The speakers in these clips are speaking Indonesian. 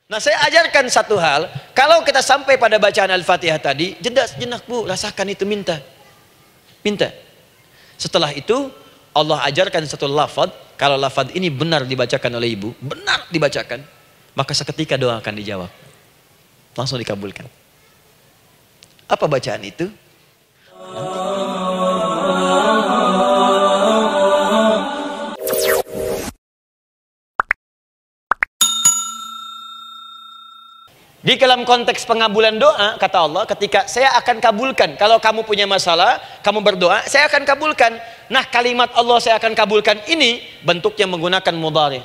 Nah, saya ajarkan satu hal, kalau kita sampai pada bacaan Al-Fatihah tadi, jeda sejenak Bu, rasakan itu, minta. Minta. Setelah itu, Allah ajarkan satu lafaz, kalau lafaz ini benar dibacakan oleh ibu, benar dibacakan, maka seketika doa akan dijawab. Langsung dikabulkan. Apa bacaan itu? Di dalam konteks pengabulan doa, kata Allah, ketika saya akan kabulkan. Kalau kamu punya masalah, kamu berdoa, saya akan kabulkan. Nah, kalimat Allah saya akan kabulkan ini bentuknya menggunakan mudhari.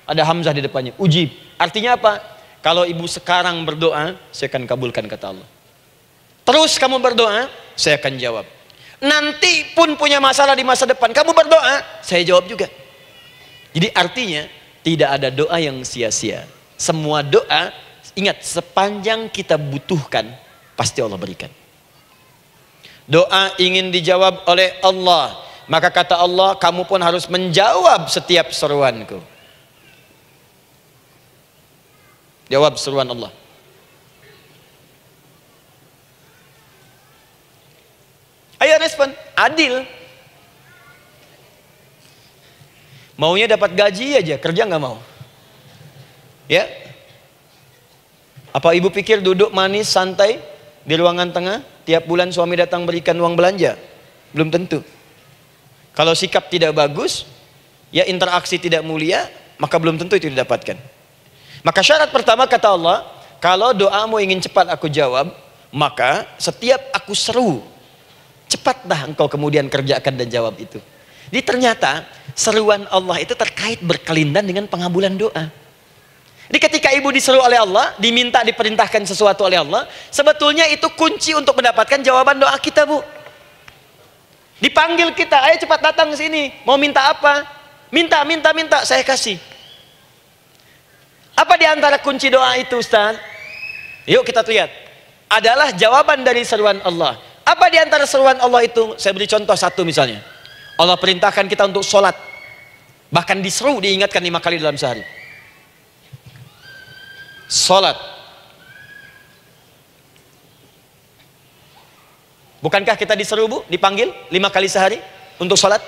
Ada hamzah di depannya, ujib. Artinya apa? Kalau ibu sekarang berdoa, saya akan kabulkan, kata Allah. Terus kamu berdoa, saya akan jawab. Nanti pun punya masalah di masa depan, kamu berdoa, saya jawab juga. Jadi artinya tidak ada doa yang sia-sia. Semua doa, ingat, sepanjang kita butuhkan, pasti Allah berikan. Doa ingin dijawab oleh Allah, maka kata Allah, kamu pun harus menjawab setiap seruanku. Jawab seruan Allah. Ayo respon, adil. Maunya dapat gaji aja, kerja nggak mau. Ya. Apa ibu pikir duduk manis, santai di ruangan tengah, tiap bulan suami datang berikan uang belanja? Belum tentu. Kalau sikap tidak bagus, ya interaksi tidak mulia, maka belum tentu itu didapatkan. Maka syarat pertama, kata Allah, kalau doamu ingin cepat aku jawab, maka setiap aku seru, cepatlah engkau kemudian kerjakan dan jawab itu. Jadi ternyata seruan Allah itu terkait berkelindan dengan pengabulan doa. Jadi ketika ibu diseru oleh Allah, diminta, diperintahkan sesuatu oleh Allah, sebetulnya itu kunci untuk mendapatkan jawaban doa kita, Bu. Dipanggil kita, ayo cepat datang ke sini, mau minta apa? Minta, saya kasih. Apa di antara kunci doa itu, Ustaz? Yuk kita lihat. Adalah jawaban dari seruan Allah. Apa di antara seruan Allah itu? Saya beri contoh satu misalnya. Allah perintahkan kita untuk sholat. Bahkan diseru, diingatkan 5 kali dalam sehari. Sholat. Bukankah kita diseru, Bu? Dipanggil 5 kali sehari untuk sholat?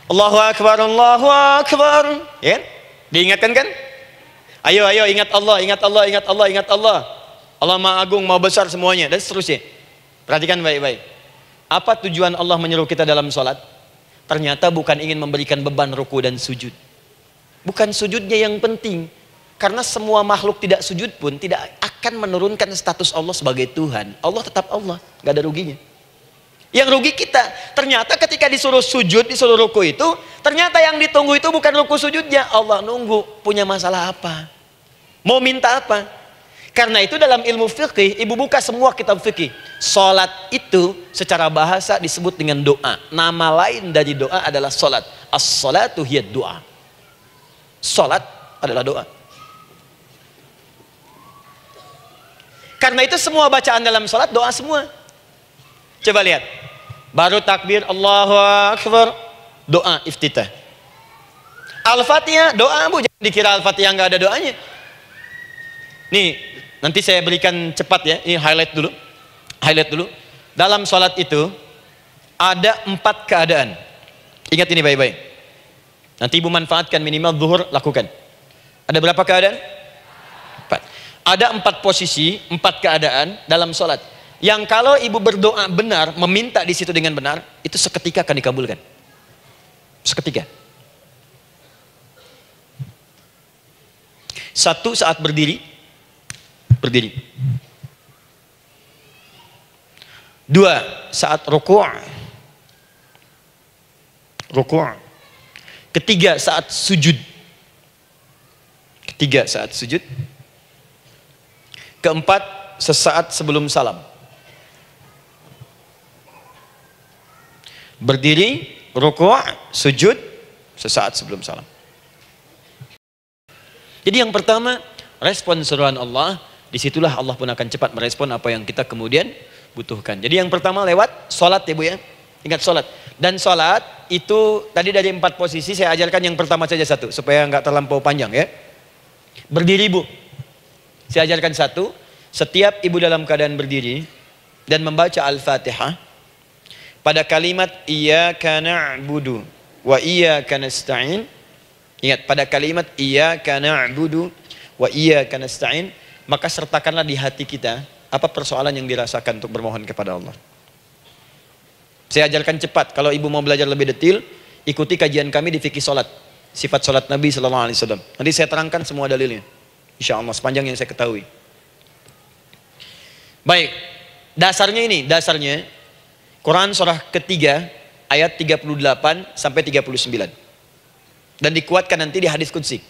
Allahu Akbar, Allahu Akbar. Ya? Diingatkan kan? Ayo, ingat Allah, ingat Allah, ingat Allah, ingat Allah. Allah Maha Agung, Maha Besar semuanya, dan seterusnya. Perhatikan baik-baik. Apa tujuan Allah menyuruh kita dalam sholat? Ternyata bukan ingin memberikan beban ruku dan sujud. Bukan sujudnya yang penting. Karena semua makhluk tidak sujud pun tidak akan menurunkan status Allah sebagai Tuhan. Allah tetap Allah, gak ada ruginya. Yang rugi kita. Ternyata ketika disuruh sujud, disuruh ruku itu, ternyata yang ditunggu itu bukan ruku sujudnya. Allah nunggu, punya masalah apa? Mau minta apa? Karena itu dalam ilmu fikih, ibu buka semua kitab fikih. Salat itu secara bahasa disebut dengan doa. Nama lain dari doa adalah salat. As-salatu hiya doa. Salat adalah doa. Karena itu semua bacaan dalam salat doa semua. Coba lihat. Baru takbir Allahu Akbar, doa iftitah. Al-Fatihah doa, Bu, jangan dikira Al-Fatihah nggak ada doanya. Nih, nanti saya berikan cepat ya. Ini highlight dulu. Highlight dulu. Dalam sholat itu ada 4 keadaan. Ingat ini baik-baik. Nanti ibu manfaatkan, minimal zuhur lakukan. Ada berapa keadaan? 4. Ada 4 posisi, 4 keadaan dalam sholat. Yang kalau ibu berdoa benar, meminta di situ dengan benar, itu seketika akan dikabulkan. Seketika. 1, saat berdiri. Berdiri. 2, saat ruku'. Ruku'. 3, saat sujud. 3, saat sujud. 4, sesaat sebelum salam. Berdiri, ruku', sujud, sesaat sebelum salam. Jadi yang pertama, respon seruan Allah. Disitulah Allah pun akan cepat merespon apa yang kita kemudian butuhkan. Jadi yang pertama lewat sholat ya Bu ya. Ingat sholat. Dan sholat itu tadi dari 4 posisi saya ajarkan yang pertama saja 1. Supaya nggak terlampau panjang ya. Berdiri Bu. Saya ajarkan satu, setiap ibu dalam keadaan berdiri dan membaca Al-Fatihah, pada kalimat iyyaka na'budu wa iyyaka nasta'in, ingat pada kalimat iyyaka na'budu wa iyyaka nasta'in, maka sertakanlah di hati kita apa persoalan yang dirasakan untuk bermohon kepada Allah. Saya ajarkan cepat, kalau ibu mau belajar lebih detail, ikuti kajian kami di fikih salat, sifat salat Nabi sallallahu alaihi wasallam. Nanti saya terangkan semua dalilnya, insyaallah sepanjang yang saya ketahui. Baik, dasarnya ini, dasarnya Quran surah ketiga ayat 38 sampai 39. Dan dikuatkan nanti di hadis qudsi.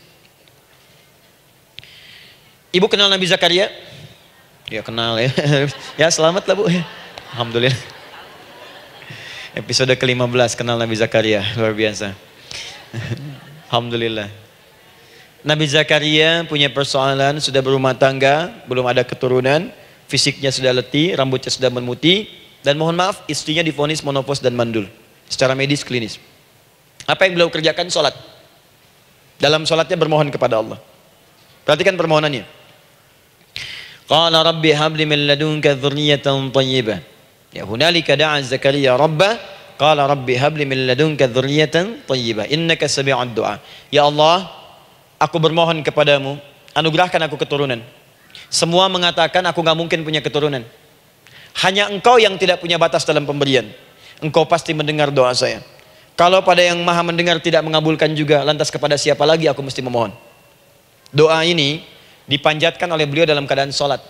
Ibu kenal Nabi Zakaria? Ya kenal ya. Ya selamat lah Bu. Alhamdulillah. Episode ke-15 kenal Nabi Zakaria, luar biasa. Alhamdulillah. Nabi Zakaria punya persoalan, sudah berumah tangga, belum ada keturunan, fisiknya sudah letih, rambutnya sudah memutih, dan mohon maaf istrinya divonis menopause dan mandul secara medis klinis. Apa yang beliau kerjakan? Sholat. Dalam sholatnya bermohon kepada Allah. Perhatikan permohonannya. Qala rabbi habli min ladunka dzurriyyatan thayyibah. Ya hunalika da'a Zakaria rabbah qala rabbi habli min ladunka dzurriyyatan thayyibah innaka sami'ud du'a. Ya Allah, aku bermohon kepadamu, anugerahkan aku keturunan. Semua mengatakan aku gak mungkin punya keturunan. Hanya engkau yang tidak punya batas dalam pemberian. Engkau pasti mendengar doa saya. Kalau pada yang maha mendengar tidak mengabulkan juga, lantas kepada siapa lagi aku mesti memohon? Doa ini dipanjatkan oleh beliau dalam keadaan sholat.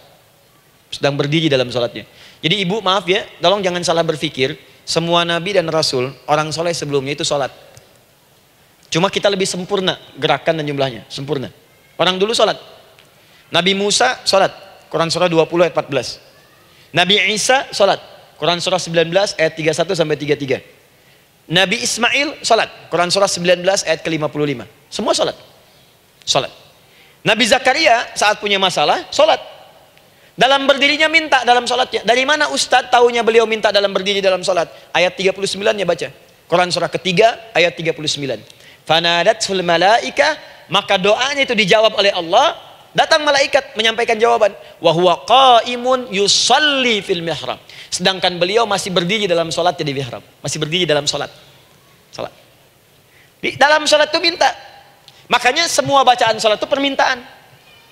Sedang berdiri dalam sholatnya. Jadi ibu maaf ya, tolong jangan salah berpikir. Semua nabi dan rasul, orang soleh sebelumnya itu sholat. Cuma kita lebih sempurna gerakan dan jumlahnya, sempurna. Orang dulu sholat. Nabi Musa sholat, Quran surah 20 ayat 14. Nabi Isa sholat, Quran surah 19 ayat 31 sampai 33. Nabi Ismail sholat, Quran surah 19 ayat ke-55. Semua sholat. Sholat. Nabi Zakaria saat punya masalah sholat. Dalam berdirinya minta dalam sholatnya. Dari mana Ustadz tahunya beliau minta dalam berdiri dalam sholat? Ayat 39-nya baca. Quran surah ketiga ayat 39. Fanadatul malaika, maka doanya itu dijawab oleh Allah. Datang malaikat menyampaikan jawaban. Wa huwa qaimun yusalli fil mihrab. Sedangkan beliau masih berdiri dalam sholatnya di mihrab. Masih berdiri dalam sholat. Sholat. Di dalam sholat itu minta. Makanya semua bacaan sholat itu permintaan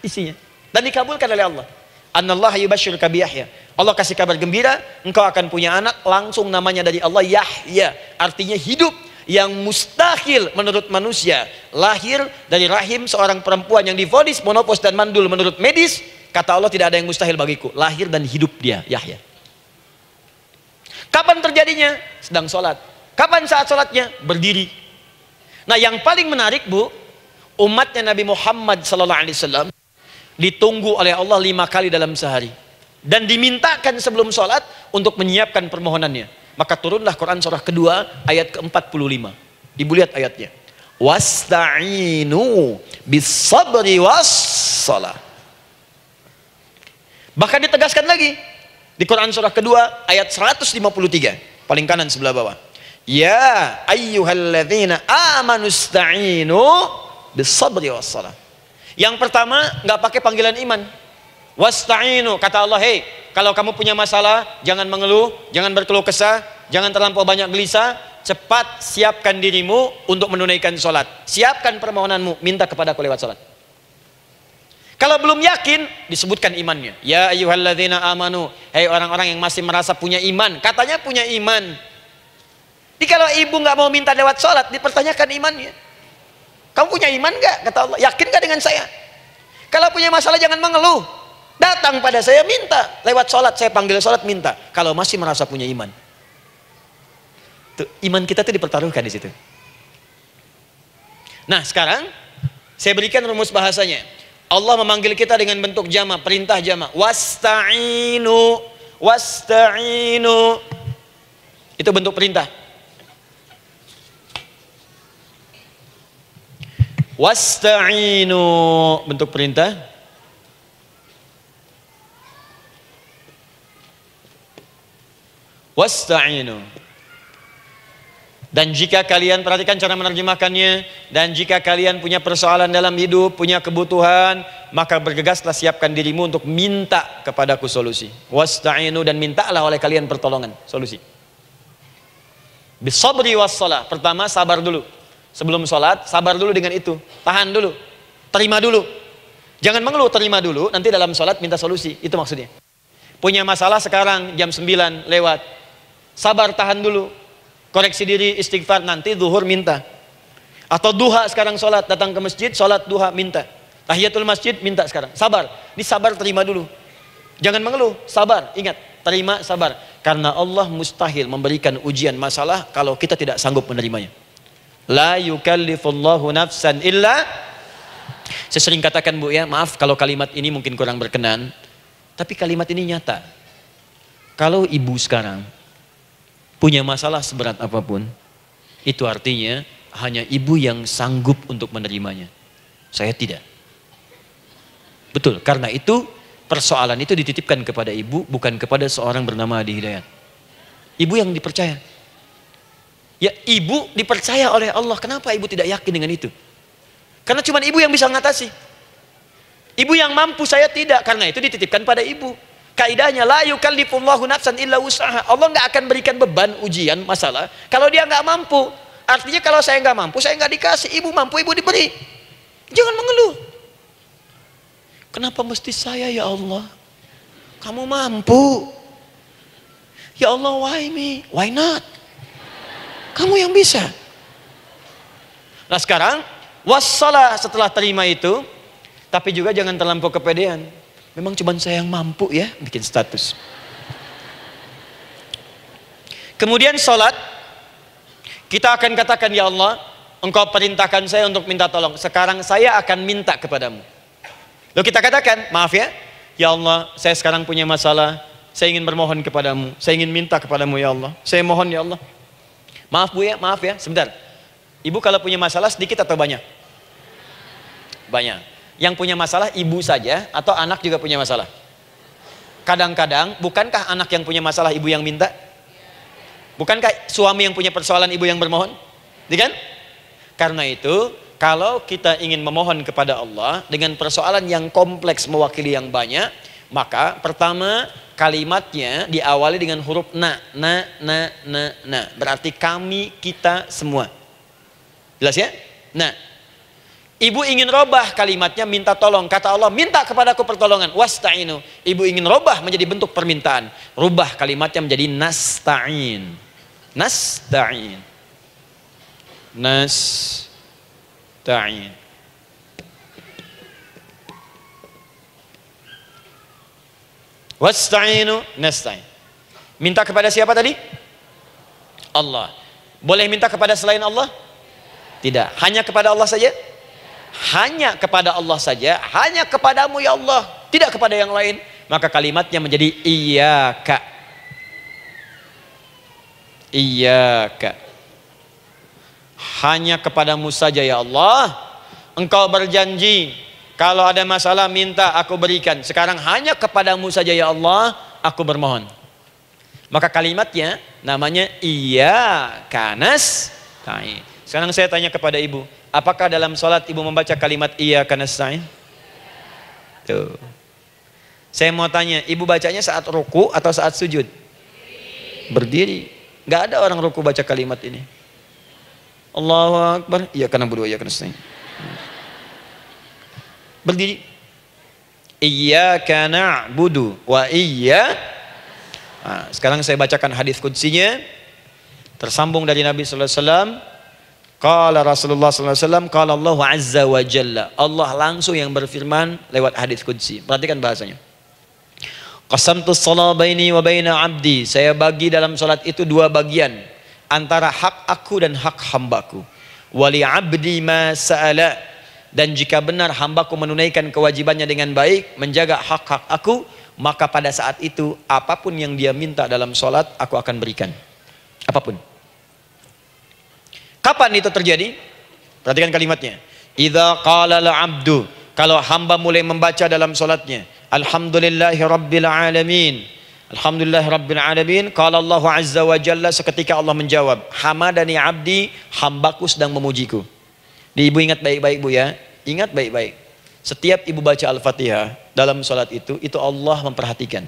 isinya. Dan dikabulkan oleh Allah. Anallaha yubashshiruka bi Yahya. Allah kasih kabar gembira, engkau akan punya anak, langsung namanya dari Allah Yahya. Artinya hidup. Yang mustahil menurut manusia, lahir dari rahim seorang perempuan yang divonis menopause dan mandul menurut medis, kata Allah tidak ada yang mustahil bagiku, lahir dan hidup dia Yahya. Kapan terjadinya? Sedang sholat. Kapan saat sholatnya? Berdiri. Nah yang paling menarik Bu, umatnya Nabi Muhammad SAW ditunggu oleh Allah 5 kali dalam sehari dan dimintakan sebelum sholat untuk menyiapkan permohonannya. Maka turunlah Quran surah kedua ayat ke-45. Ibu lihat ayatnya. Wasta'inu bis-sabri was-shalah. Bahkan ditegaskan lagi di Quran surah kedua ayat 153, paling kanan sebelah bawah. Ya ayyuhalladzina amanu ista'inu bis-sabri was-shalah. Yang pertama enggak pakai panggilan iman. Wasta'inu, kata Allah, hei, kalau kamu punya masalah, jangan mengeluh, jangan berkeluh kesah, jangan terlampau banyak gelisah, cepat siapkan dirimu untuk menunaikan sholat. Siapkan permohonanmu, minta kepada aku lewat sholat. Kalau belum yakin, disebutkan imannya. Ya ayyuhalladzina amanu, hei orang-orang yang masih merasa punya iman, katanya punya iman. Jadi kalau ibu nggak mau minta lewat sholat, dipertanyakan imannya. Kamu punya iman nggak? Kata Allah, yakin nggak dengan saya? Kalau punya masalah jangan mengeluh. Datang pada saya minta lewat sholat, saya panggil sholat minta. Kalau masih merasa punya iman, tuh, iman kita tuh dipertaruhkan di situ. Nah sekarang saya berikan rumus bahasanya. Allah memanggil kita dengan bentuk jama, perintah jama. Wasta'inu, wasta'inu. Itu bentuk perintah. Wasta'inu, bentuk perintah. Wasta'inu. Dan jika kalian, perhatikan cara menerjemahkannya, dan jika kalian punya persoalan dalam hidup, punya kebutuhan, maka bergegaslah siapkan dirimu untuk minta kepadaku solusi. Wasta'inu, dan mintalah oleh kalian pertolongan, solusi. Bisabri wassalah. Pertama, sabar dulu. Sebelum sholat, sabar dulu dengan itu. Tahan dulu, terima dulu. Jangan mengeluh, terima dulu. Nanti dalam sholat minta solusi. Itu maksudnya. Punya masalah sekarang jam 9 lewat. Sabar, tahan dulu. Koreksi diri, istighfar, nanti zuhur minta. Atau duha sekarang sholat, datang ke masjid, sholat duha minta. Tahiyatul masjid minta sekarang. Sabar, disabar, terima dulu. Jangan mengeluh, sabar, ingat, terima, sabar. Karena Allah mustahil memberikan ujian masalah kalau kita tidak sanggup menerimanya. La yukallifullahu nafsan illa. Saya sering katakan Bu ya, maaf kalau kalimat ini mungkin kurang berkenan, tapi kalimat ini nyata. Kalau ibu sekarang punya masalah seberat apapun, itu artinya hanya ibu yang sanggup untuk menerimanya. Saya tidak. Betul, karena itu persoalan itu dititipkan kepada ibu, bukan kepada seorang bernama Adi Hidayat. Ibu yang dipercaya. Ya, ibu dipercaya oleh Allah. Kenapa ibu tidak yakin dengan itu? Karena cuma ibu yang bisa mengatasi. Ibu yang mampu, saya tidak. Karena itu dititipkan pada ibu. Kaidahnya la yukallifullahu nafsan illa wus'aha. Allah nggak akan berikan beban, ujian, masalah kalau dia nggak mampu. Artinya kalau saya nggak mampu, saya nggak dikasih. Ibu mampu, ibu diberi. Jangan mengeluh. Kenapa mesti saya ya Allah? Kamu mampu. Ya Allah, why me? Why not? Kamu yang bisa. Nah sekarang wassalah, setelah terima itu, tapi juga jangan terlampau kepedean. Memang cuma saya yang mampu ya bikin status. Kemudian sholat, kita akan katakan, ya Allah, Engkau perintahkan saya untuk minta tolong. Sekarang saya akan minta kepadamu. Lalu kita katakan, maaf ya Allah, saya sekarang punya masalah, saya ingin bermohon kepadamu, saya ingin minta kepadamu ya Allah, saya mohon ya Allah. Maaf Bu ya, maaf ya, sebentar. Ibu kalau punya masalah sedikit atau banyak? Banyak. Yang punya masalah ibu saja atau anak juga punya masalah? Kadang-kadang, bukankah anak yang punya masalah ibu yang minta? Bukankah suami yang punya persoalan ibu yang bermohon? Kan? Karena itu, kalau kita ingin memohon kepada Allah dengan persoalan yang kompleks mewakili yang banyak, maka pertama kalimatnya diawali dengan huruf na. Berarti kami, kita, semua. Jelas ya? Nah, ibu ingin robah kalimatnya minta tolong. Kata Allah, minta kepadaku pertolongan. Wasta'inu. Ibu ingin robah menjadi bentuk permintaan. Rubah kalimatnya menjadi nasta'in. Nasta'in. Nasta'in. Wasta'inu nasta'in. Minta kepada siapa tadi? Allah. Boleh minta kepada selain Allah? Tidak. Hanya kepada Allah saja? Hanya kepada Allah saja. Hanya kepadamu ya Allah, tidak kepada yang lain. Maka kalimatnya menjadi iyyaka. Iyyaka. Hanya kepadamu saja ya Allah. Engkau berjanji kalau ada masalah minta aku berikan. Sekarang hanya kepadamu saja ya Allah aku bermohon. Maka kalimatnya namanya iyyaka nasta'in. Sekarang saya tanya kepada ibu, apakah dalam sholat ibu membaca kalimat iyyaka nasta'in? Tuh. Saya mau tanya, ibu bacanya saat ruku atau saat sujud? Berdiri. Gak ada orang ruku baca kalimat ini. Allahu Akbar, iyyaka na'budu wa iyyaka nasta'in. Berdiri. Iyyaka na'budu wa iyyaka. Nah, sekarang saya bacakan hadis qudsinya. Tersambung dari Nabi sallallahu alaihi wasallam. Qala Rasulullah sallallahu alaihi wasallam, qala Allah azza wa jalla. Allah langsung yang berfirman lewat hadis qudsi. Perhatikan bahasanya. Qasamtu shalah baini wa baina abdi. Saya bagi dalam salat itu dua bagian, antara hak aku dan hak hambaku. Wali abdi ma sa'ala. Dan jika benar hambaku menunaikan kewajibannya dengan baik, menjaga hak-hak aku, maka pada saat itu apapun yang dia minta dalam salat aku akan berikan. Apapun. Kapan itu terjadi? Perhatikan kalimatnya. Idza qala al-'abdu, kalau hamba mulai membaca dalam salatnya, alhamdulillahi rabbil alamin, Alhamdulillah Rabbil Alamin. Qala Allah Azza wa Jalla, seketika Allah menjawab, hamadani abdi, hambaku sedang memujiku. Ibu ingat baik-baik Bu ya, ingat baik-baik. Setiap ibu baca Al-Fatihah dalam sholat itu Allah memperhatikan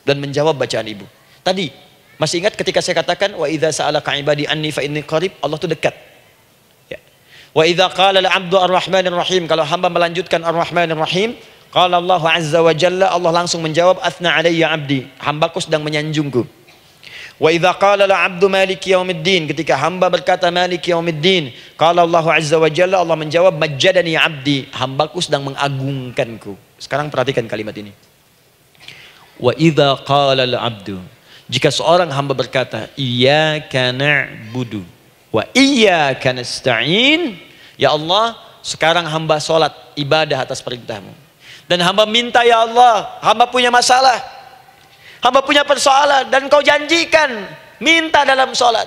dan menjawab bacaan ibu. Tadi masih ingat ketika saya katakan wa idza sa'alaka ibadi anni fa inni qarib, Allah itu dekat. Ya. Wa idza qala al-'abdu ar-rahmanir rahim, kalau hamba melanjutkan ar-rahmanir rahim, qala Allah Azza wa Jalla, Allah langsung menjawab athna alayya 'abdi, hambaku sedang menyanjungku. Wa idza qala al-'abdu maliki yaumiddin, ketika hamba berkata maliki yaumiddin, qala Allah Azza wa Jalla, Allah menjawab majjadani 'abdi, hambaku sedang mengagungkanku. Sekarang perhatikan kalimat ini. Wa idza qala al-'abdu, jika seorang hamba berkata iyyaka na'budu wa iyyaka nasta'in, ya Allah, sekarang hamba salat ibadah atas perintahmu, dan hamba minta ya Allah, hamba punya masalah, hamba punya persoalan, dan kau janjikan minta dalam salat.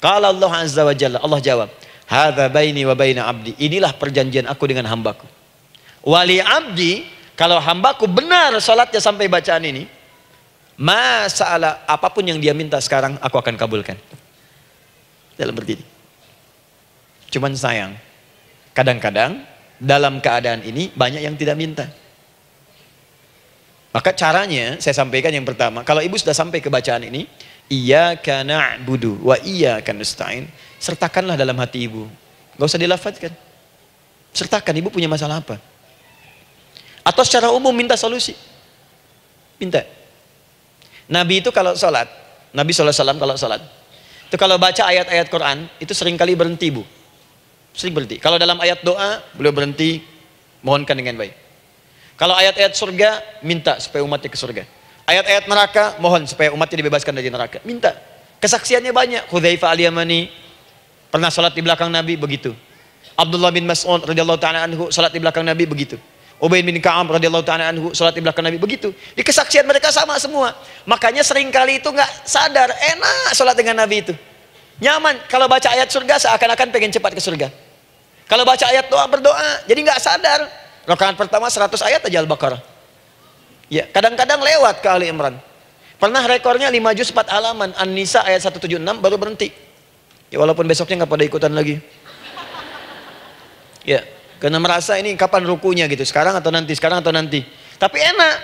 Qala Allah Azza wa Jalla, Allah jawab, hadza baini wa baina abdi, inilah perjanjian aku dengan hambaku. Wali abdi, kalau hambaku benar salatnya sampai bacaan ini, masalah apapun yang dia minta sekarang aku akan kabulkan. Dalam berdiri. Cuman sayang, kadang-kadang dalam keadaan ini banyak yang tidak minta. Maka caranya saya sampaikan yang pertama, kalau ibu sudah sampai ke bacaan ini, iyyaka na'budu wa iyyaka nasta'in, sertakanlah dalam hati ibu. Gak usah dilafadzkan. Sertakan ibu punya masalah apa. Atau secara umum minta solusi. Minta. Nabi itu kalau sholat, Nabi SAW kalau sholat, itu kalau baca ayat-ayat Quran, itu seringkali berhenti Bu. Sering berhenti. Kalau dalam ayat doa, beliau berhenti, mohonkan dengan baik. Kalau ayat-ayat surga, minta supaya umatnya ke surga. Ayat-ayat neraka, mohon supaya umatnya dibebaskan dari neraka. Minta. Kesaksiannya banyak. Hudzaifah al-Yamani pernah sholat di belakang Nabi, begitu. Abdullah bin Mas'ud radhiyallahu ta'ala anhu sholat di belakang Nabi, begitu. Ubay bin Ka'ab radhiyallahu ta'ala anhu salat di belakang Nabi, begitu. Di kesaksian mereka sama semua. Makanya seringkali itu nggak sadar, enak salat dengan Nabi itu. Nyaman. Kalau baca ayat surga seakan-akan pengen cepat ke surga. Kalau baca ayat doa berdoa, jadi nggak sadar. Rakaat pertama 100 ayat aja Al-Baqarah. Ya, kadang-kadang lewat ke Ali Imran. Pernah rekornya 5 juz 4 halaman, An-Nisa ayat 176 baru berhenti. Ya walaupun besoknya nggak pada ikutan lagi. Ya. Karena merasa ini kapan rukunya gitu, sekarang atau nanti, sekarang atau nanti. Tapi enak.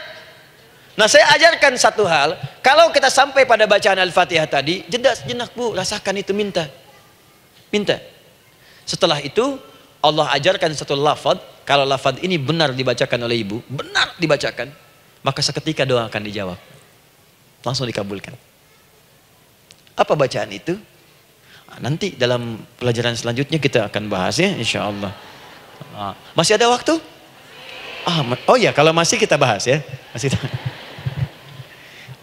Nah saya ajarkan satu hal, kalau kita sampai pada bacaan Al-Fatihah tadi, jeda sejenak Bu, rasakan itu, minta. Minta. Setelah itu Allah ajarkan satu lafaz, kalau lafaz ini benar dibacakan oleh ibu, benar dibacakan, maka seketika doa akan dijawab. Langsung dikabulkan. Apa bacaan itu? Nanti dalam pelajaran selanjutnya kita akan bahas ya, insya Allah. Masih ada waktu? Oh ya, kalau masih kita bahas ya. Masih.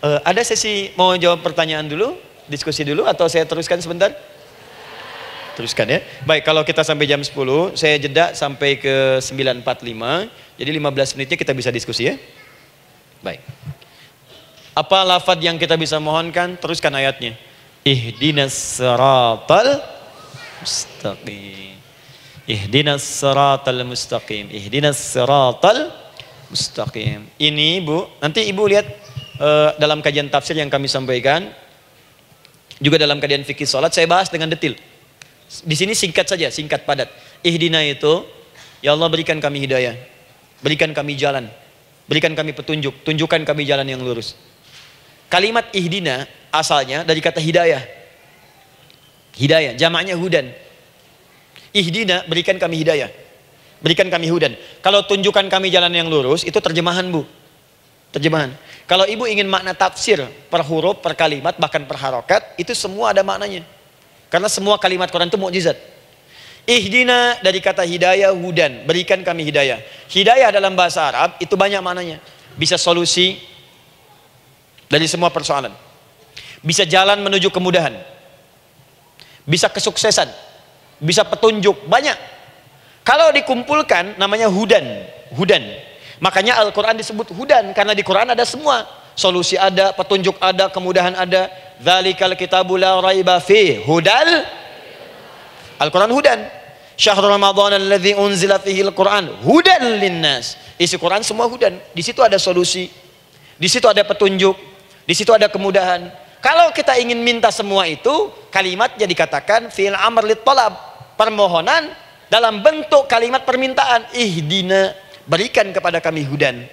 Ada sesi mau jawab pertanyaan dulu, diskusi dulu, atau saya teruskan sebentar? Teruskan ya. Baik, kalau kita sampai jam 10, saya jeda sampai ke 9.45. Jadi 15 menitnya kita bisa diskusi ya. Baik. Apa lafaz yang kita bisa mohonkan? Teruskan ayatnya. Ihdinas siratal mustaqim. Ihdinas siratal mustaqim. Ihdinas siratal mustaqim. Ini Bu, nanti Ibu lihat dalam kajian tafsir yang kami sampaikan, juga dalam kajian fikih salat saya bahas dengan detail. Di sini singkat saja, singkat padat. Ihdina itu, ya Allah berikan kami hidayah, berikan kami jalan, berikan kami petunjuk, tunjukkan kami jalan yang lurus. Kalimat ihdina asalnya dari kata hidayah. Hidayah, jamaknya hudan. Ihdina, berikan kami hidayah, berikan kami hudan. Kalau tunjukkan kami jalan yang lurus, itu terjemahan Bu. Terjemahan. Kalau ibu ingin makna tafsir per huruf, per kalimat, bahkan per harokat, itu semua ada maknanya. Karena semua kalimat Quran itu mukjizat. Ihdina dari kata hidayah, hudan, berikan kami hidayah. Hidayah dalam bahasa Arab itu banyak maknanya. Bisa solusi dari semua persoalan. Bisa jalan menuju kemudahan. Bisa kesuksesan. Bisa petunjuk, banyak. Kalau dikumpulkan namanya hudan. Hudan. Makanya Al-Quran disebut hudan, karena di Quran ada semua. Solusi ada, petunjuk ada, kemudahan ada. Dzalikal kitabu la raiba fi hudal. Al-Quran hudan. Syahrul Ramadan alladzi unzila fihi al-Quran hudan linnas. Isi Quran semua hudan. Di situ ada solusi. di situ ada petunjuk, di situ ada kemudahan. Kalau kita ingin minta semua itu, kalimatnya dikatakan fi'il amr lit talab, permohonan dalam bentuk kalimat permintaan. Ihdina, berikan kepada kami hudan.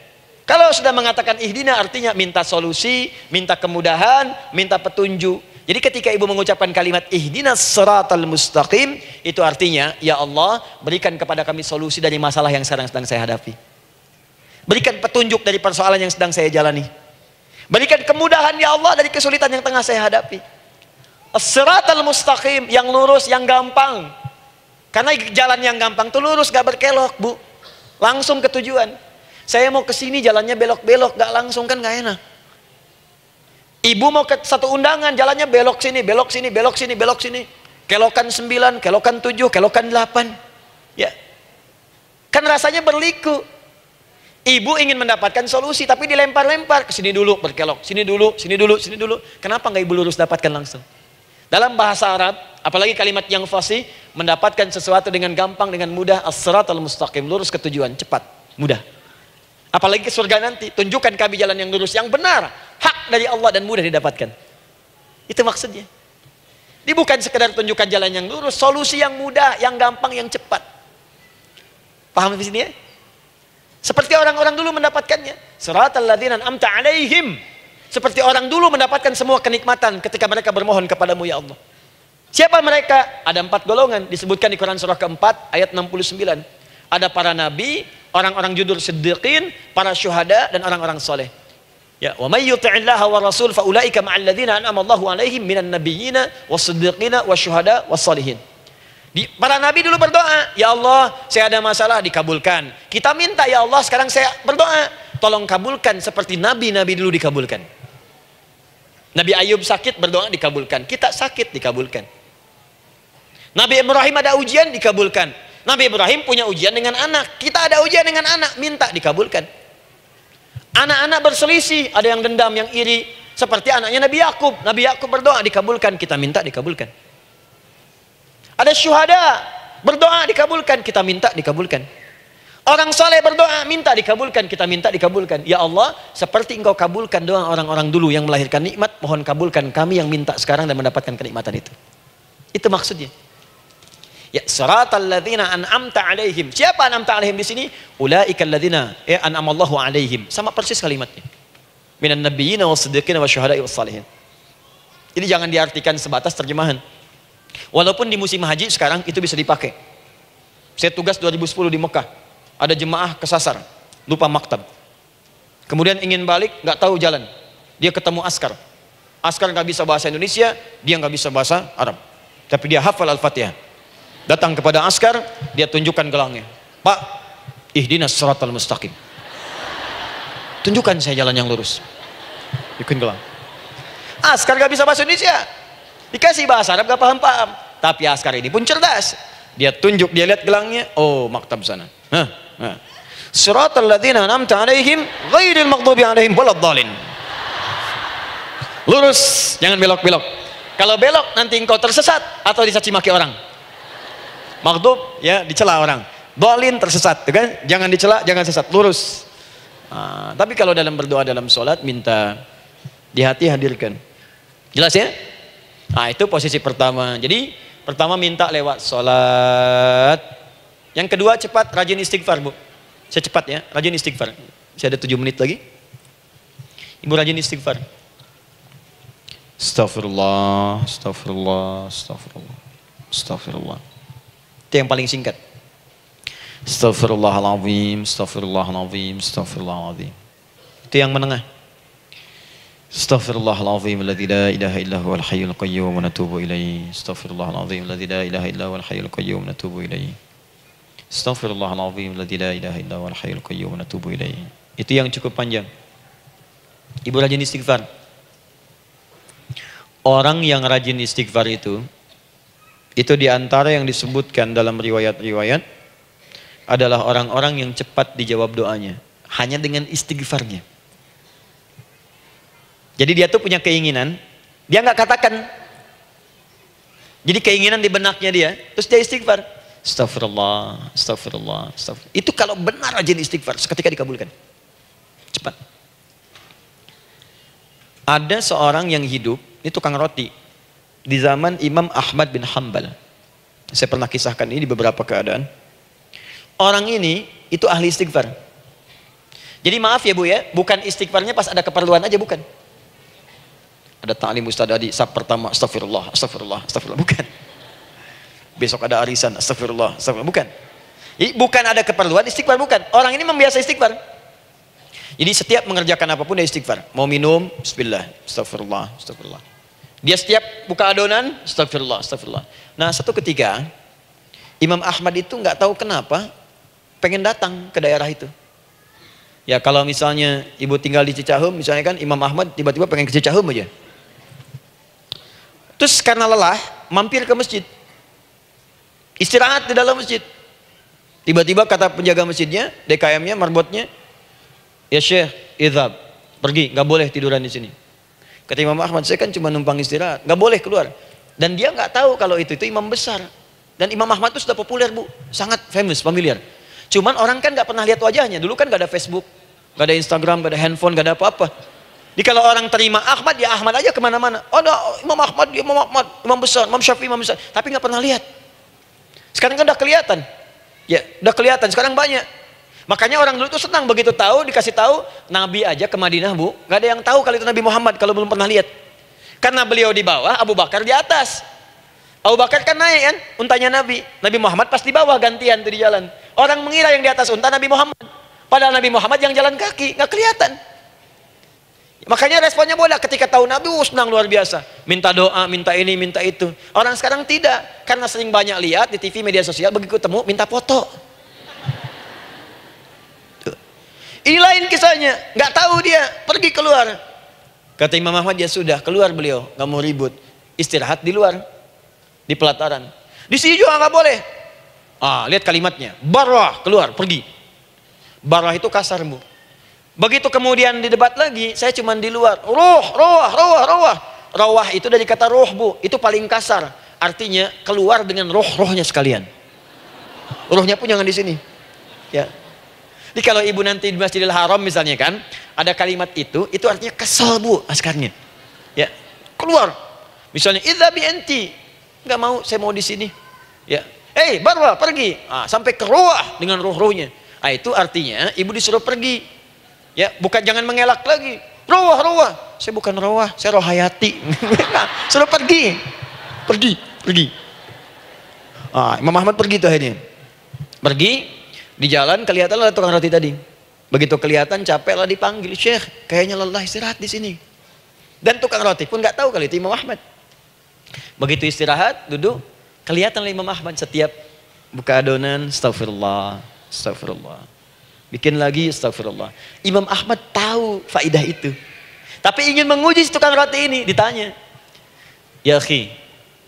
Kalau sudah mengatakan ihdina artinya minta solusi, minta kemudahan, minta petunjuk. Jadi ketika ibu mengucapkan kalimat ihdinas siratal mustaqim, itu artinya ya Allah, berikan kepada kami solusi dari masalah yang sedang saya hadapi. Berikan petunjuk dari persoalan yang sedang saya jalani. Berikan kemudahan ya Allah dari kesulitan yang tengah saya hadapi. As-siratal mustaqim, yang lurus, yang gampang. Karena jalan yang gampang itu lurus, gak berkelok, Bu. Langsung ke tujuan. Saya mau ke sini jalannya belok-belok, gak langsung, kan gak enak. Ibu mau ke satu undangan, jalannya belok sini, belok sini, belok sini, belok sini. Kelokan 9, kelokan 7, kelokan 8. Ya. Kan rasanya berliku. Ibu ingin mendapatkan solusi, tapi dilempar-lempar. Ke sini dulu, berkelok. Sini dulu, sini dulu, sini dulu. Kenapa nggak ibu lurus dapatkan langsung? Dalam bahasa Arab, apalagi kalimat yang fasih, mendapatkan sesuatu dengan gampang, dengan mudah. As-siratal mustaqim, lurus ke tujuan, cepat, mudah. Apalagi ke surga nanti, tunjukkan kami jalan yang lurus, yang benar. Hak dari Allah dan mudah didapatkan. Itu maksudnya. Ini bukan sekedar tunjukkan jalan yang lurus, solusi yang mudah, yang gampang, yang cepat. Paham di sini ya? Seperti orang-orang dulu mendapatkannya. Siratal ladzina an'amta 'alaihim. Seperti orang dulu mendapatkan semua kenikmatan ketika mereka bermohon kepadamu ya Allah. Siapa mereka? Ada 4 golongan disebutkan di Quran surah keempat ayat 69. Ada para nabi, orang-orang jujur siddiqin, para syuhada dan orang-orang soleh. Ya, wa may yuti'illaha wa rasul fa ulaika ma'al ladzina an'ama Allahu 'alaihim minan nabiyyina was-siddiqina wasyuhada was-shalihin. Para nabi dulu berdoa, ya Allah saya ada masalah, dikabulkan. Kita minta ya Allah sekarang saya berdoa, tolong kabulkan seperti nabi-nabi dulu dikabulkan. Nabi Ayub sakit berdoa dikabulkan, kita sakit dikabulkan. Nabi Ibrahim ada ujian dikabulkan. Nabi Ibrahim punya ujian dengan anak, kita ada ujian dengan anak, minta dikabulkan. Anak-anak berselisih, ada yang dendam, yang iri, seperti anaknya Nabi Yakub. Nabi Yakub berdoa dikabulkan, kita minta dikabulkan. Ada syuhada, berdoa dikabulkan, kita minta dikabulkan. Orang soleh berdoa, minta dikabulkan, kita minta dikabulkan. Ya Allah, seperti engkau kabulkan doa orang-orang dulu yang melahirkan nikmat, mohon kabulkan kami yang minta sekarang dan mendapatkan kenikmatan itu. Itu maksudnya. Ya, siratal ladzina an'amta 'alaihim. Siapa an'amta 'alaihim di sini? Ulaikal ladzina an'amallahu 'alaihim. Sama persis kalimatnya. Minan nabiyyina was-siddiqina wasyuhada'i was-shalihin. Jadi jangan diartikan sebatas terjemahan. Walaupun di musim haji sekarang itu bisa dipakai. Saya tugas 2010 di Mekah. Ada jemaah kesasar, lupa maktab. Kemudian ingin balik, nggak tahu jalan. Dia ketemu askar. Askar nggak bisa bahasa Indonesia, dia nggak bisa bahasa Arab. Tapi dia hafal Al-Fatihah. Datang kepada askar, dia tunjukkan gelangnya. Pak, ihdinas siratal mustaqim. Tunjukkan saya jalan yang lurus. Bikin gelang. Askar nggak bisa bahasa Indonesia. Dikasih bahasa Arab gak paham-paham. Tapi askar ini pun cerdas. Dia tunjuk, dia lihat gelangnya. Oh, maktab sana. Siratal ladzina an'amta 'alaihim ghairil maghdubi 'alaihim waladdallin. Lurus, jangan belok-belok. Kalau belok nanti engkau tersesat atau dicaci maki orang. Maghdub ya dicela orang. Dhalin tersesat, kan? Jangan dicela, jangan sesat, lurus. Tapi kalau dalam berdoa dalam sholat minta di hati hadirkan. Jelas ya? Nah itu posisi pertama. Jadi pertama minta lewat sholat. Yang kedua cepat rajin istighfar, Bu. Saya cepat ya, rajin istighfar. Saya ada 7 menit lagi. Ibu rajin istighfar. Astaghfirullah, astaghfirullah, astaghfirullah, astaghfirullah. Itu yang paling singkat. Astaghfirullahaladzim, astaghfirullahaladzim, astaghfirullahaladzim. Itu yang menengah. Astaghfirullahaladzim alladzi la ilaha illa huwal hayyul qayyum wa natubu ilaihi. Astaghfirullahaladzim alladzi la ilaha illa huwal hayyul qayyum wa natubu ilaihi. Astaghfirullahaladzim alladzi la ilaha illa huwal hayyul qayyum wa natubu ilaihi. Itu yang cukup panjang. Ibu rajin istighfar. Orang yang rajin istighfar itu diantara yang disebutkan dalam riwayat-riwayat adalah orang-orang yang cepat dijawab doanya hanya dengan istighfarnya. Jadi dia tuh punya keinginan, dia nggak katakan. Jadi keinginan di benaknya dia, terus dia istighfar. Astagfirullah, astagfirullah, astagfirullah. Itu kalau benar rajin istighfar, seketika dikabulkan. Cepat. Ada seorang yang hidup, ini tukang roti, di zaman Imam Ahmad bin Hanbal. Saya pernah kisahkan ini di beberapa keadaan. Orang ini itu ahli istighfar. Jadi maaf ya Bu ya, bukan istighfarnya pas ada keperluan aja, bukan. Ada ta'lim Ustaz Adi, sab pertama astagfirullah, astagfirullah, astagfirullah, bukan. Besok ada arisan, astagfirullah, astagfirullah, bukan. Jadi bukan ada keperluan istighfar, bukan. Orang ini membiasa istighfar. Jadi setiap mengerjakan apapun dia istighfar. Mau minum, bismillah, astagfirullah, astagfirullah. Dia setiap buka adonan, astagfirullah, astagfirullah. Nah, satu ketika Imam Ahmad itu nggak tahu kenapa pengen datang ke daerah itu. Ya kalau misalnya ibu tinggal di Cicahem, misalnya kan Imam Ahmad tiba-tiba pengen ke Cicahem aja. Terus karena lelah, mampir ke masjid. Istirahat di dalam masjid. Tiba-tiba kata penjaga masjidnya, DKM-nya, marbotnya, ya Syekh, idhab, pergi, nggak boleh tiduran di sini. Kata Imam Ahmad, saya kan cuma numpang istirahat, nggak boleh keluar. Dan dia nggak tahu kalau itu imam besar. Dan Imam Ahmad itu sudah populer Bu, sangat famous, familiar. Cuman orang kan nggak pernah lihat wajahnya. Dulu kan nggak ada Facebook, nggak ada Instagram, nggak ada handphone, nggak ada apa-apa. Jadi kalau orang terima Ahmad, ya Ahmad aja kemana-mana. Oh, ada Imam Ahmad, dia Imam Ahmad, imam besar, Imam Syafi'i, imam besar. Tapi nggak pernah lihat. Sekarang kan udah kelihatan. Ya, udah kelihatan. Sekarang banyak. Makanya orang dulu tuh senang begitu tahu, dikasih tahu Nabi aja ke Madinah Bu, nggak ada yang tahu kalau itu Nabi Muhammad kalau belum pernah lihat. Karena beliau di bawah, Abu Bakar di atas. Abu Bakar kan naik kan, untanya Nabi. Nabi Muhammad pas di bawah gantian tuh di jalan. Orang mengira yang di atas unta Nabi Muhammad. Padahal Nabi Muhammad yang jalan kaki, nggak kelihatan. Makanya responnya bola ketika tahu Nabi, senang luar biasa. Minta doa, minta ini, minta itu. Orang sekarang tidak, karena sering banyak lihat di TV media sosial, begitu ketemu minta foto. Ini lain kisahnya, nggak tahu dia, pergi keluar. Kata Imam Ahmad, ya sudah, keluar beliau, nggak mau ribut, istirahat di luar, di pelataran. Di sini juga nggak boleh. Lihat kalimatnya, barah, keluar, pergi. Barah itu kasar Bu. Begitu kemudian didebat lagi, saya cuma di luar. Rawah itu dari kata roh Bu, itu paling kasar. Artinya keluar dengan rohnya sekalian. Rohnya pun jangan di sini. Ya. Jadi kalau ibu nanti di Masjidil Haram misalnya kan, ada kalimat itu artinya kesel Bu askarnya. Ya, keluar. Misalnya idza bi anti, enggak mau, saya mau di sini. Ya. Barwa pergi. Sampai ke roh dengan rohnya. Itu artinya ibu disuruh pergi. Ya, bukan jangan mengelak lagi. Roh. Saya bukan roh, saya roh hayati. Suruh pergi. Pergi. Imam Ahmad pergi tuh akhirnya. Pergi. Di jalan kelihatan ada tukang roti tadi. Begitu kelihatan capek lah dipanggil, Syekh, kayaknya lelah istirahat di sini. Dan tukang roti pun nggak tahu kali itu Imam Ahmad. Begitu istirahat, duduk, kelihatan Imam Ahmad setiap buka adonan, astagfirullah. Bikin lagi, astagfirullah. Imam Ahmad tahu faidah itu. Tapi ingin menguji si tukang roti ini, ditanya. Ya akhi,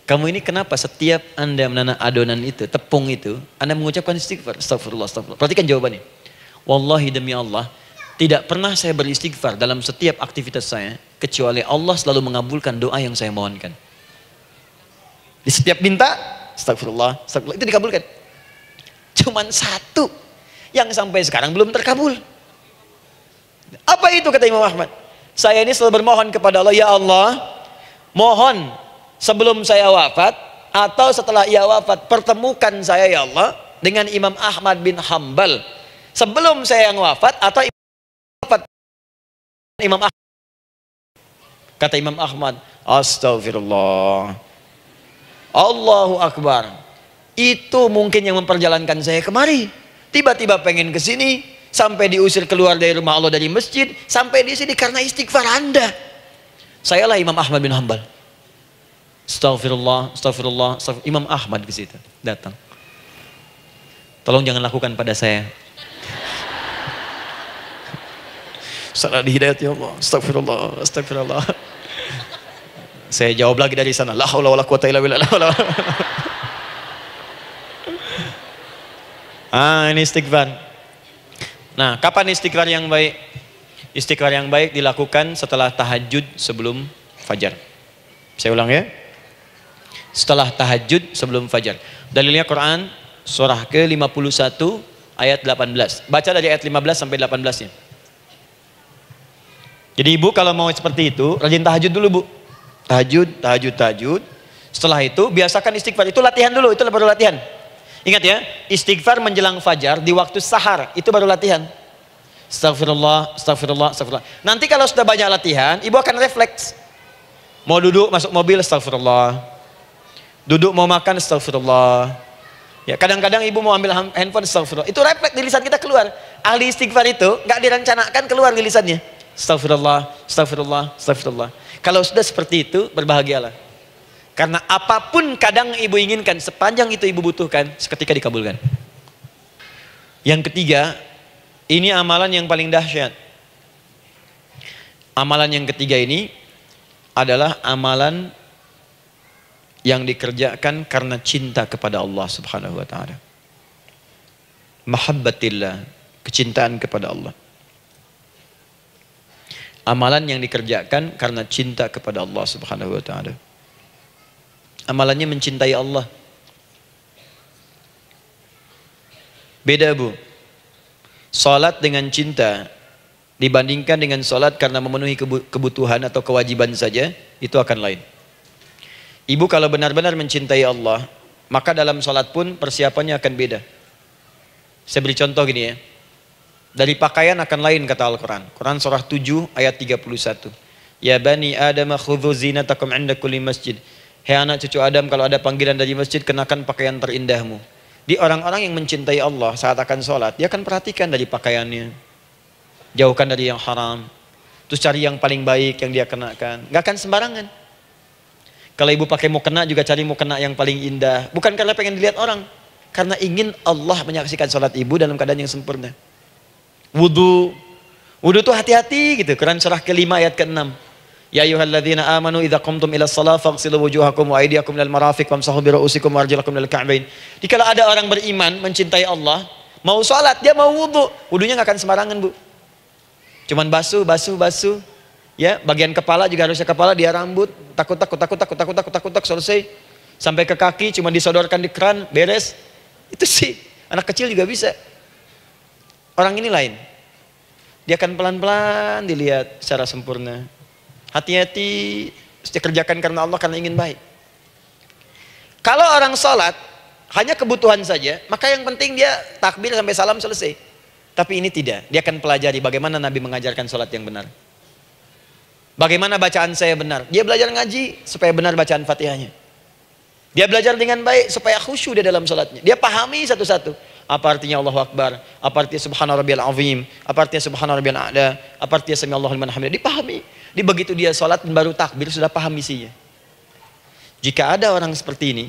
kamu ini kenapa setiap Anda menanam adonan itu, tepung itu, Anda mengucapkan istighfar? Astagfirullah. Perhatikan jawabannya. Wallahi demi Allah, tidak pernah saya beristighfar dalam setiap aktivitas saya, kecuali Allah selalu mengabulkan doa yang saya mohonkan. Di setiap minta, astagfirullah, itu dikabulkan. Cuman satu yang sampai sekarang belum terkabul. Apa itu kata Imam Ahmad? Saya ini selalu bermohon kepada Allah, ya Allah, mohon sebelum saya wafat atau setelah ia wafat, pertemukan saya ya Allah dengan Imam Ahmad bin Hanbal sebelum saya yang wafat atau wafat Imam Ahmad. Kata Imam Ahmad, astagfirullah, Allahu Akbar. Itu mungkin yang memperjalankan saya kemari. Tiba-tiba pengen ke sini, sampai diusir keluar dari rumah Allah, dari masjid, sampai di sini karena istighfar Anda. Sayalah Imam Ahmad bin Hanbal. Astagfirullah. Imam Ahmad ke situ datang. Tolong jangan lakukan pada saya. Salah di hidayat ya Allah. Astagfirullah. Saya jawab lagi dari sana. La haula wala quwata illa billah. Ini istighfar. Nah, kapan istighfar yang baik? Istighfar yang baik dilakukan setelah tahajud sebelum fajar. Saya ulang ya. Setelah tahajud sebelum fajar. Dalilnya Quran surah ke-51 ayat 18. Baca dari ayat 15 sampai 18-nya. Jadi ibu kalau mau seperti itu, rajin tahajud dulu bu. Tahajud. Setelah itu biasakan istighfar. Itu latihan dulu, itu baru latihan. Ingat ya, istighfar menjelang fajar di waktu sahar, itu baru latihan. Astagfirullah. Nanti kalau sudah banyak latihan, ibu akan refleks. Mau duduk masuk mobil, astagfirullah. Duduk mau makan, astagfirullah. Ya, kadang-kadang ibu mau ambil handphone, astagfirullah. Itu refleks di lisan kita keluar. Ahli istighfar itu nggak direncanakan keluar di lisannya. Astagfirullah. Kalau sudah seperti itu, berbahagialah. Karena apapun kadang ibu inginkan, sepanjang itu ibu butuhkan, seketika dikabulkan. Yang ketiga, ini amalan yang paling dahsyat. Amalan yang ketiga ini adalah amalan yang dikerjakan karena cinta kepada Allah Subhanahu wa taala. Mahabbatillah, kecintaan kepada Allah. Amalan yang dikerjakan karena cinta kepada Allah Subhanahu wa taala. Amalannya mencintai Allah. Beda bu. Salat dengan cinta dibandingkan dengan salat karena memenuhi kebutuhan atau kewajiban saja, itu akan lain. Ibu kalau benar-benar mencintai Allah, maka dalam salat pun persiapannya akan beda. Saya beri contoh gini ya. Dari pakaian akan lain kata Al-Quran. Quran surah 7 ayat 31. Ya bani Adam khudhu zinatakum 'inda kulli masjid. Hei anak cucu Adam, kalau ada panggilan dari masjid, kenakan pakaian terindahmu. Di orang-orang yang mencintai Allah saat akan sholat, dia akan perhatikan dari pakaiannya. Jauhkan dari yang haram. Terus cari yang paling baik yang dia kenakan. Gak akan sembarangan. Kalau ibu pakai mukena juga cari mukena yang paling indah. Bukan karena pengen dilihat orang. Karena ingin Allah menyaksikan sholat ibu dalam keadaan yang sempurna. Wudu tuh hati-hati gitu. Quran surah ke-5 ayat ke-6. Ya ayyuhalladzina amanu idza qumtum ila shalah faghsilu wujuhakum wa aydiyakum ilal marafiq wamsahu bi ru'usikum wa arjulakum ilal ka'bain. Jika ada orang beriman mencintai Allah, mau salat, dia mau wudu, wudunya enggak akan sembarangan, Bu. Cuman basuh. Ya, bagian kepala juga harusnya kepala, dia rambut, takut selesai. Sampai ke kaki cuma disodorkan di keran, beres. Itu sih anak kecil juga bisa. Orang ini lain. Dia akan pelan-pelan dilihat secara sempurna. Hati-hati, kerjakan karena Allah, karena ingin baik. Kalau orang sholat hanya kebutuhan saja, maka yang penting dia takbir sampai salam selesai. Tapi ini tidak, dia akan pelajari bagaimana Nabi mengajarkan sholat yang benar. Bagaimana bacaan saya benar. Dia belajar ngaji supaya benar bacaan Fatihahnya. Dia belajar dengan baik supaya khusyuk di dalam sholatnya. Dia pahami satu-satu. Apa artinya Allahu Akbar, apa artinya Subhana Rabbiyal Azim, apa artinya Subhana Rabbiyal A'la, apa artinya Sami Allahu liman hamidah. Dipahami. Di begitu dia sholat baru takbir sudah paham isinya. Jika ada orang seperti ini,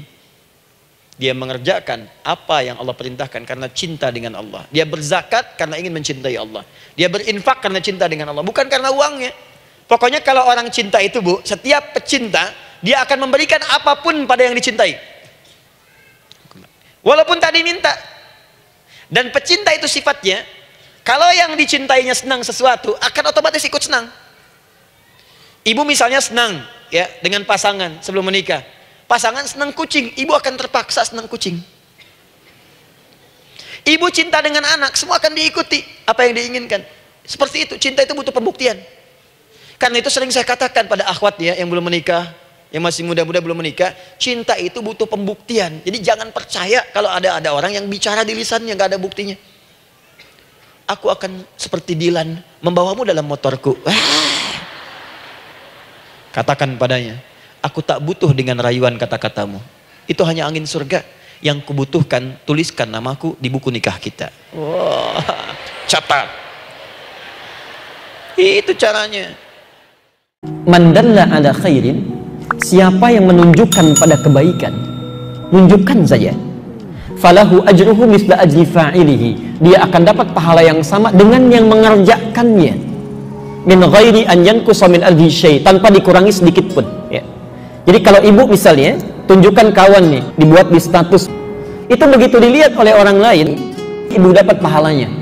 dia mengerjakan apa yang Allah perintahkan karena cinta dengan Allah. Dia berzakat karena ingin mencintai Allah. Dia berinfak karena cinta dengan Allah, bukan karena uangnya. Pokoknya kalau orang cinta itu, Bu, setiap pecinta dia akan memberikan apapun pada yang dicintai. Walaupun tadi minta. Dan pecinta itu sifatnya, kalau yang dicintainya senang sesuatu, akan otomatis ikut senang. Ibu misalnya senang ya dengan pasangan sebelum menikah. Pasangan senang kucing, ibu akan terpaksa senang kucing. Ibu cinta dengan anak, semua akan diikuti apa yang diinginkan. Seperti itu, cinta itu butuh pembuktian. Karena itu sering saya katakan pada akhwat ya yang belum menikah, yang masih muda-muda belum menikah, cinta itu butuh pembuktian. Jadi jangan percaya kalau ada orang yang bicara di lisannya nggak ada buktinya. Aku akan seperti Dilan membawamu dalam motorku. Katakan padanya, aku tak butuh dengan rayuan kata-katamu. Itu hanya angin surga. Yang kubutuhkan, tuliskan namaku di buku nikah kita. Wah, catat. Itu caranya. Man dalla ala khairin, siapa yang menunjukkan pada kebaikan, tunjukkan saja. Falahu ajruhu misla ajri fa'ilihi, dia akan dapat pahala yang sama dengan yang mengerjakannya. Min ghairi an yanqusa min ajri syai', tanpa dikurangi sedikit pun ya. Jadi kalau ibu misalnya tunjukkan kawan nih, dibuat di status, itu begitu dilihat oleh orang lain, ibu dapat pahalanya.